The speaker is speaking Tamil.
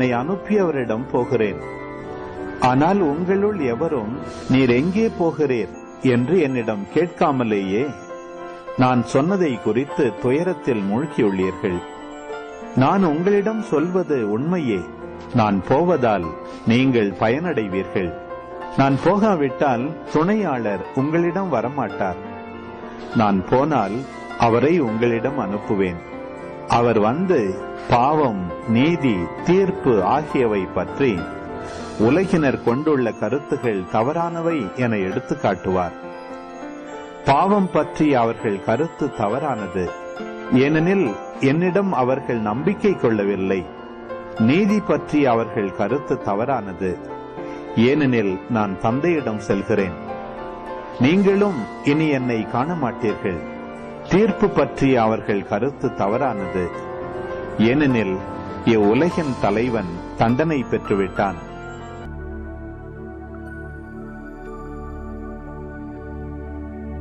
என்னை அனுப்பியவரிடம் போகிறேன். ஆனால் உங்களுள் எவரும் நீர் எங்கே போகிறீர் என்று என்னிடம் கேட்காமலேயே நான் சொன்னதை குறித்து துயரத்தில் மூழ்கியுள்ளீர்கள். நான் உங்களிடம் சொல்வது உண்மையே. நான் போவதால் நீங்கள் பயனடைவீர்கள். நான் போகாவிட்டால் துணையாளர் உங்களிடம் வரமாட்டார். நான் போனால் அவரை உங்களிடம் அனுப்புவேன். அவர் வந்து பாவம், நீதி, தீர்ப்பு ஆகியவை பற்றி உலகினர் கொண்டுள்ள கருத்துகள் தவறானவை என எடுத்து காட்டுவார். பாவம் பற்றி அவர்கள் கருத்து தவறானது, ஏனெனில் என்னிடம் அவர்கள் நம்பிக்கை கொள்ளவில்லை. நீதி பற்றி அவர்கள் கருத்து தவறானது, ஏனெனில் நான் தந்தையிடம் செல்கிறேன். நீங்களும் இனி என்னை காண மாட்டீர்கள். தீர்ப்பு பற்றி அவர்கள் கருத்து தவறானது, ஏனெனில் இவ்வுலகின் தலைவன் தண்டனை பெற்றுவிட்டான்.